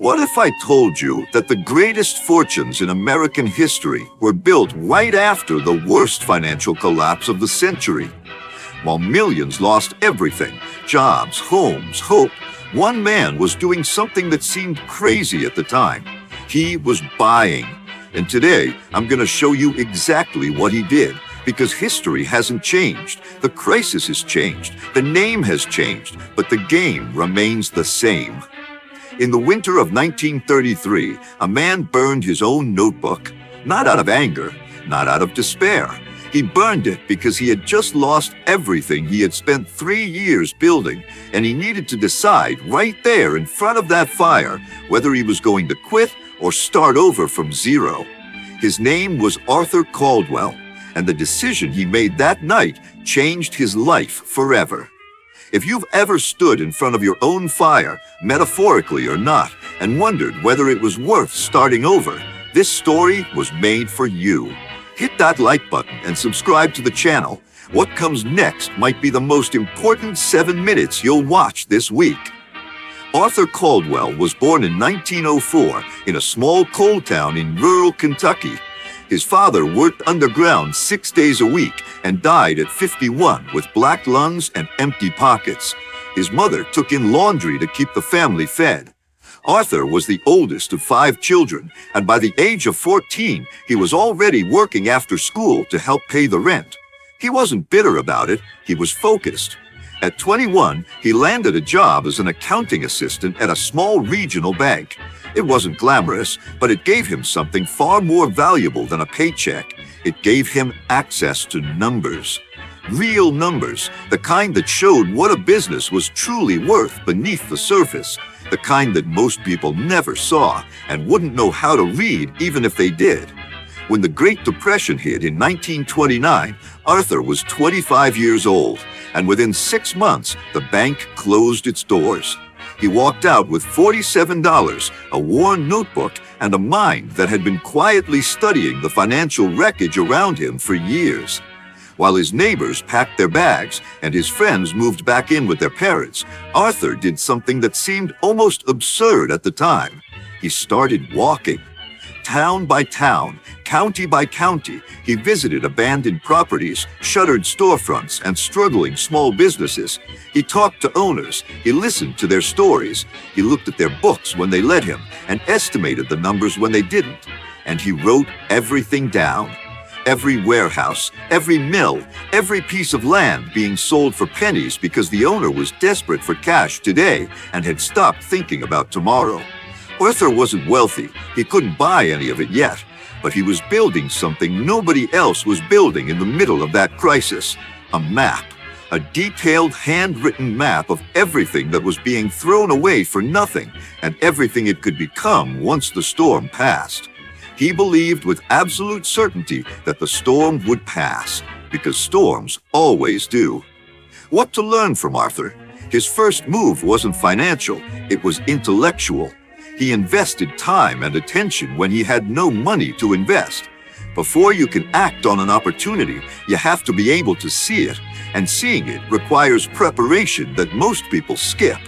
What if I told you that the greatest fortunes in American history were built right after the worst financial collapse of the century? While millions lost everything, jobs, homes, hope, one man was doing something that seemed crazy at the time. He was buying. And today, I'm going to show you exactly what he did, because history hasn't changed. The crisis has changed. The name has changed, but the game remains the same. In the winter of 1933, a man burned his own notebook, not out of anger, not out of despair. He burned it because he had just lost everything he had spent 3 years building, and he needed to decide right there in front of that fire whether he was going to quit or start over from zero. His name was Arthur Caldwell, and the decision he made that night changed his life forever. If you've ever stood in front of your own fire, metaphorically or not, and wondered whether it was worth starting over, this story was made for you. Hit that like button and subscribe to the channel. What comes next might be the most important 7 minutes you'll watch this week. Arthur Caldwell was born in 1904 in a small coal town in rural Kentucky. His father worked underground 6 days a week and died at 51 with black lungs and empty pockets. His mother took in laundry to keep the family fed. Arthur was the oldest of 5 children, and by the age of 14, he was already working after school to help pay the rent. He wasn't bitter about it, he was focused. At 21, he landed a job as an accounting assistant at a small regional bank. It wasn't glamorous, but it gave him something far more valuable than a paycheck. It gave him access to numbers. Real numbers, the kind that showed what a business was truly worth beneath the surface, the kind that most people never saw and wouldn't know how to read even if they did. When the Great Depression hit in 1929, Arthur was 25 years old, and within 6 months, the bank closed its doors. He walked out with $47, a worn notebook, and a mind that had been quietly studying the financial wreckage around him for years. While his neighbors packed their bags and his friends moved back in with their parents, Arthur did something that seemed almost absurd at the time. He started walking. Town by town, county by county, he visited abandoned properties, shuttered storefronts, and struggling small businesses. He talked to owners, he listened to their stories, he looked at their books when they let him, and estimated the numbers when they didn't. And he wrote everything down. Every warehouse, every mill, every piece of land being sold for pennies because the owner was desperate for cash today and had stopped thinking about tomorrow. Arthur wasn't wealthy, he couldn't buy any of it yet, but he was building something nobody else was building in the middle of that crisis. A map, a detailed handwritten map of everything that was being thrown away for nothing and everything it could become once the storm passed. He believed with absolute certainty that the storm would pass, because storms always do. What to learn from Arthur? His first move wasn't financial, it was intellectual. He invested time and attention when he had no money to invest. Before you can act on an opportunity, you have to be able to see it, and seeing it requires preparation that most people skip.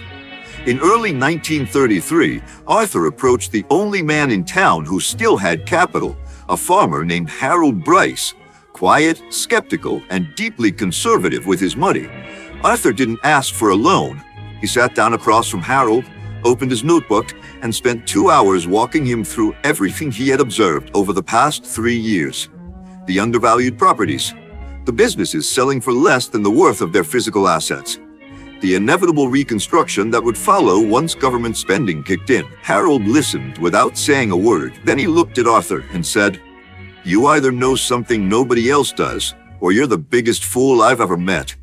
In early 1933, Arthur approached the only man in town who still had capital, a farmer named Harold Bryce. Quiet, skeptical, and deeply conservative with his money, Arthur didn't ask for a loan. He sat down across from Harold, opened his notebook, and spent 2 hours walking him through everything he had observed over the past 3 years. The undervalued properties, the businesses selling for less than the worth of their physical assets, the inevitable reconstruction that would follow once government spending kicked in. Harold listened without saying a word. Then he looked at Arthur and said, "You either know something nobody else does, or you're the biggest fool I've ever met.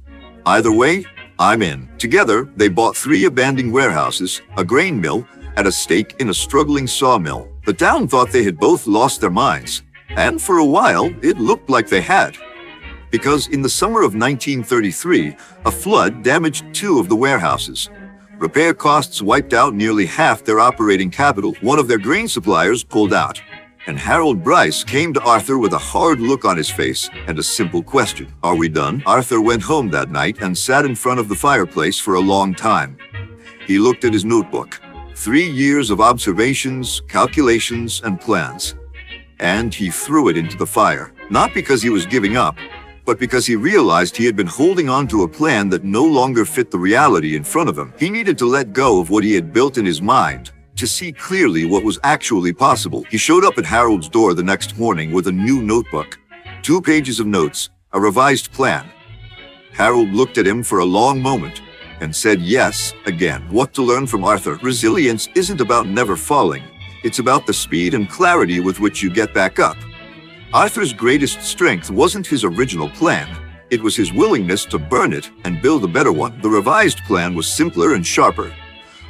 Either way, I'm in." Together, they bought 3 abandoned warehouses, a grain mill, and a stake in a struggling sawmill. The town thought they had both lost their minds, and for a while, it looked like they had. Because in the summer of 1933, a flood damaged 2 of the warehouses. Repair costs wiped out nearly half their operating capital. One of their grain suppliers pulled out, and Harold Bryce came to Arthur with a hard look on his face and a simple question. "Are we done?" Arthur went home that night and sat in front of the fireplace for a long time. He looked at his notebook. 3 years of observations, calculations, and plans. And he threw it into the fire, not because he was giving up, but because he realized he had been holding on to a plan that no longer fit the reality in front of him. He needed to let go of what he had built in his mind to see clearly what was actually possible. He showed up at Harold's door the next morning with a new notebook, 2 pages of notes, a revised plan. Harold looked at him for a long moment and said yes again. What to learn from Arthur? Resilience isn't about never falling. It's about the speed and clarity with which you get back up. Arthur's greatest strength wasn't his original plan. It was his willingness to burn it and build a better one. The revised plan was simpler and sharper.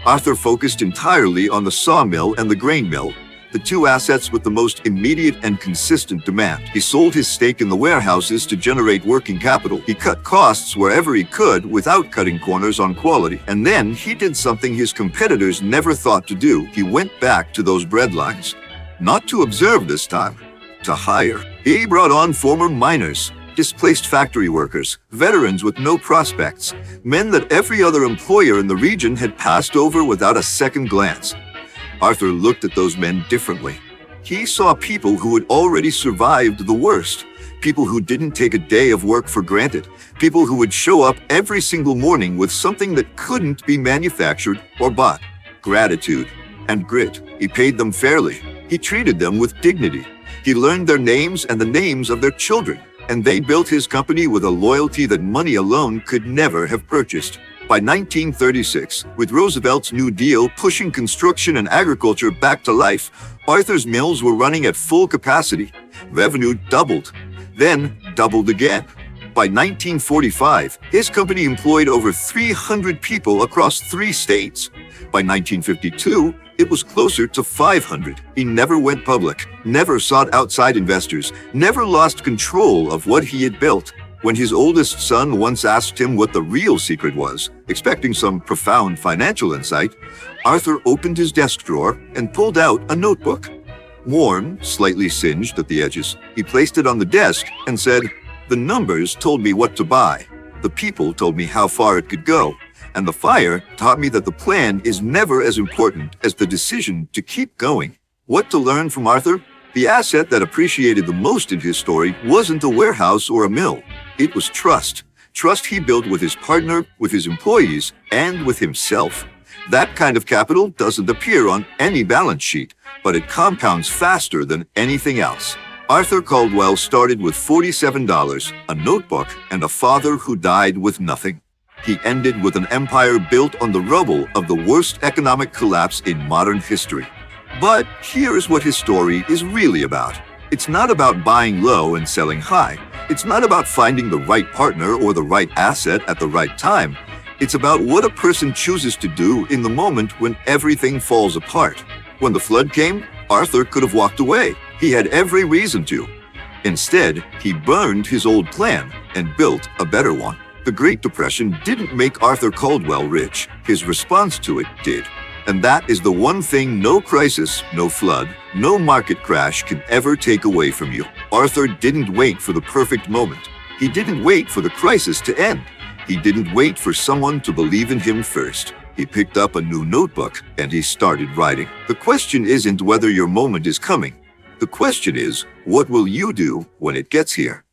Arthur focused entirely on the sawmill and the grain mill, the 2 assets with the most immediate and consistent demand. He sold his stake in the warehouses to generate working capital. He cut costs wherever he could without cutting corners on quality. And then he did something his competitors never thought to do. He went back to those breadlines. Not to observe this time, to hire. He brought on former miners, displaced factory workers, veterans with no prospects, men that every other employer in the region had passed over without a second glance. Arthur looked at those men differently. He saw people who had already survived the worst, people who didn't take a day of work for granted, people who would show up every single morning with something that couldn't be manufactured or bought. Gratitude and grit. He paid them fairly. He treated them with dignity. He learned their names and the names of their children, and they built his company with a loyalty that money alone could never have purchased. By 1936, with Roosevelt's New Deal pushing construction and agriculture back to life, Arthur's mills were running at full capacity. Revenue doubled, then doubled again. By 1945, his company employed over 300 people across 3 states. By 1952, it was closer to 500. He never went public, never sought outside investors, never lost control of what he had built. When his oldest son once asked him what the real secret was, expecting some profound financial insight, Arthur opened his desk drawer and pulled out a notebook. Worn, slightly singed at the edges, he placed it on the desk and said, "The numbers told me what to buy. The people told me how far it could go. And the fire taught me that the plan is never as important as the decision to keep going." What to learn from Arthur? The asset that appreciated the most in his story wasn't a warehouse or a mill. It was trust. Trust he built with his partner, with his employees, and with himself. That kind of capital doesn't appear on any balance sheet, but it compounds faster than anything else. Arthur Caldwell started with $47, a notebook, and a father who died with nothing. He ended with an empire built on the rubble of the worst economic collapse in modern history. But here is what his story is really about. It's not about buying low and selling high. It's not about finding the right partner or the right asset at the right time. It's about what a person chooses to do in the moment when everything falls apart. When the flood came, Arthur could have walked away. He had every reason to. Instead, he burned his old plan and built a better one. The Great Depression didn't make Arthur Caldwell rich. His response to it did. And that is the one thing no crisis, no flood, no market crash can ever take away from you. Arthur didn't wait for the perfect moment. He didn't wait for the crisis to end. He didn't wait for someone to believe in him first. He picked up a new notebook and he started writing. The question isn't whether your moment is coming. The question is, what will you do when it gets here?